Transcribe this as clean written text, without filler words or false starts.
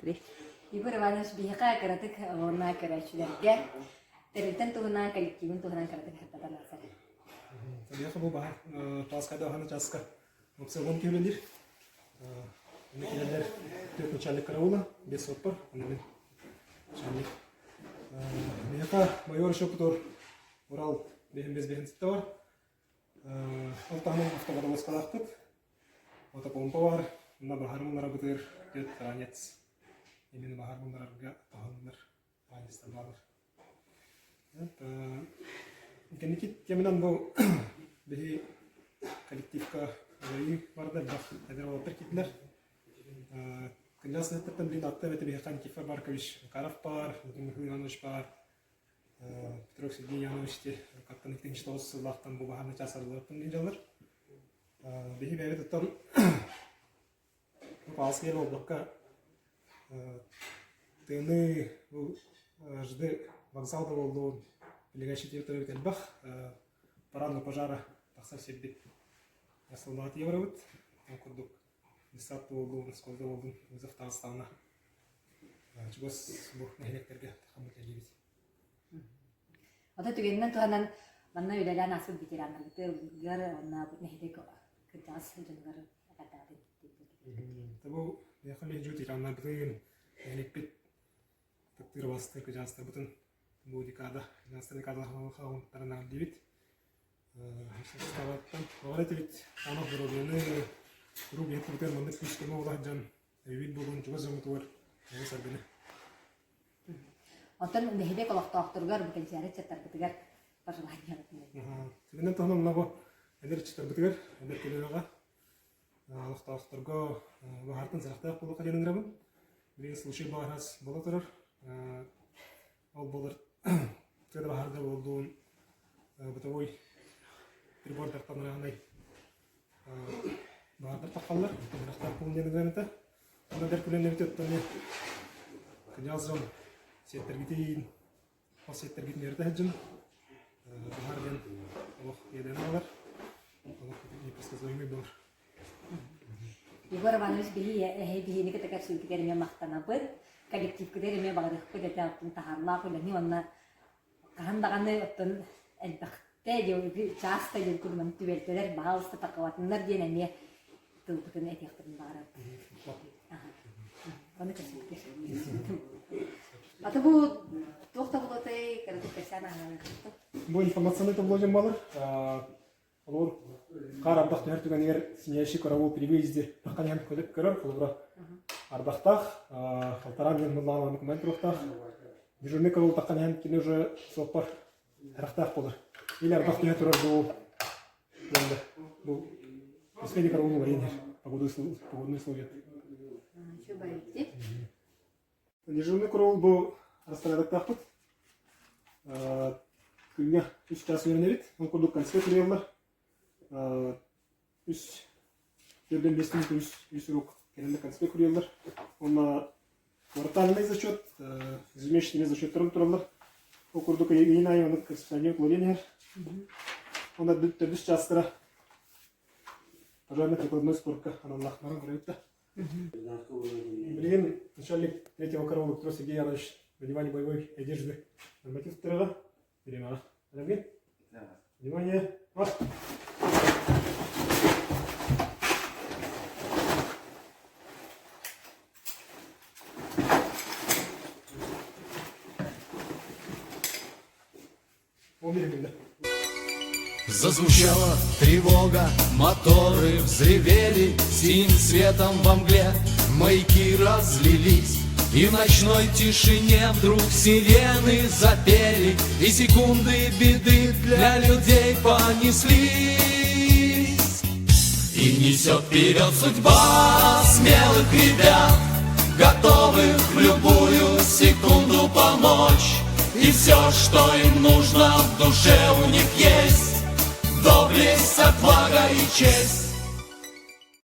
Егор. Егор Иванович бихака каратык онна карачуларга. Теритен тугунан коллективин тугунан каратык хаттатан асар. Таныяха бу бар. Таскада хана часка. Обсервон килелер. Некелер төп начальник караула, без оппар, анымен. Начальник. Таныяха майор шоктор Урал бехен ситтавар. Алтамын автобада боскалактык. Ота помпа бар. Мына бахармынлар бутыр, төт ранец. Именно бахармынларга таханлар, ранецтер бар. Кенекит теминан бу бихи коллективка и барды бах эдер перкитлер. Клясны теттен бин атта бете бихи Кифер Баркович Каров бар, Михаил Иванович бар. Петров Сергей Янович те каттан 2009 жылдан бу бахарны часарлыктын дилер. Бихи бери теттен паскер облакка тыны бу жды вокзалда болду. Легачий территория Тельбах, парадного пожара, такса все бит. Я солдат евровод, там курдук, 10 волну, сколько волну, из Афганистана. Чегос бух на электрге, хамут ливить. Вот это видно, то она манна видала нас вот ветерана, это гар на не хитэко, когда сюда гар акатады. Того я хали жути там на брин, электит, так ты рвасты, когда стабутен. Будикада, настолько хаун таранан дивит. Ставаттан, говорит, ана бородуны, руби хитбутер мандык пишке мовлахджан, вид болун чугас жамутуар, не сарбины. Отан нехиде колоктоктургар бүкен жарет чаттар битигер бажылайын. Менен тохнам набо эдер чаттар битигер, эдер келерага. Алыктоктурго бахартын сарахтак болука жаныңрабын. Бир случай багас бола турар. Ол болар Когда бахарда болдун бытовой прибор тартанырагандай бахарда таккалар, тахтар кулнен гранта. Анда дер кулнен өтөттөн кыжалжам сеттергитин, сеттергитин эрте хаджын. Бахардан ох еден алар. Ох не предсказуемый был. Егор Иванович бихи нике такар сүлкидерме мактана быр. Коллектив кидерме багырык кыдете аттын тахарла кулени онна кахандаганы оттон элбакте деуги часта дел кулман түбелтелер баалысты такаватындар денеме тылбытын этехтерин баары. Оны кесиптер. Аты бу тохта болотой каратык кесана ананы. Бу информацияны табылажан балар. Олар кар ардак түгәртүгән егер синьяши каравул перевезде таккан көлөп көрөр кулбра. Ардактах, полтора миллиона документ рухтах. Дежурный караул таккан ям кине уже сопар рахтах болар. Или ардак не турар бу последний караул варенье погодные условия. Что боите? Дежурный караул бу растанадактах тут. Күнгә 3 час вернерит. Он курдук конспект куриялар. 3 жерден 5 минут 3 рук. Келенде конспект куриялар. Онна квартальный зачет, ежемесячный зачет туралар. Ол курдук июнь айында расписание вложения. Онда 3 частыра. Пожарная прикладной спорка аналлах наран гранита. Блин, начальник 3-го караула Петров Сергей Янович в одевании боевой одежды. Норматив 2-го. Перемена. Аллергин? Да. Внимание. Вот. Зазвучала тревога, моторы взревели, синим светом во мгле маяки разлились. И в ночной тишине вдруг сирены запели, и секунды беды для людей понеслись. И несет вперед судьба смелых ребят, готовых в любую секунду помочь. И все, что им нужно, в душе у них есть доблесть, отвага и честь.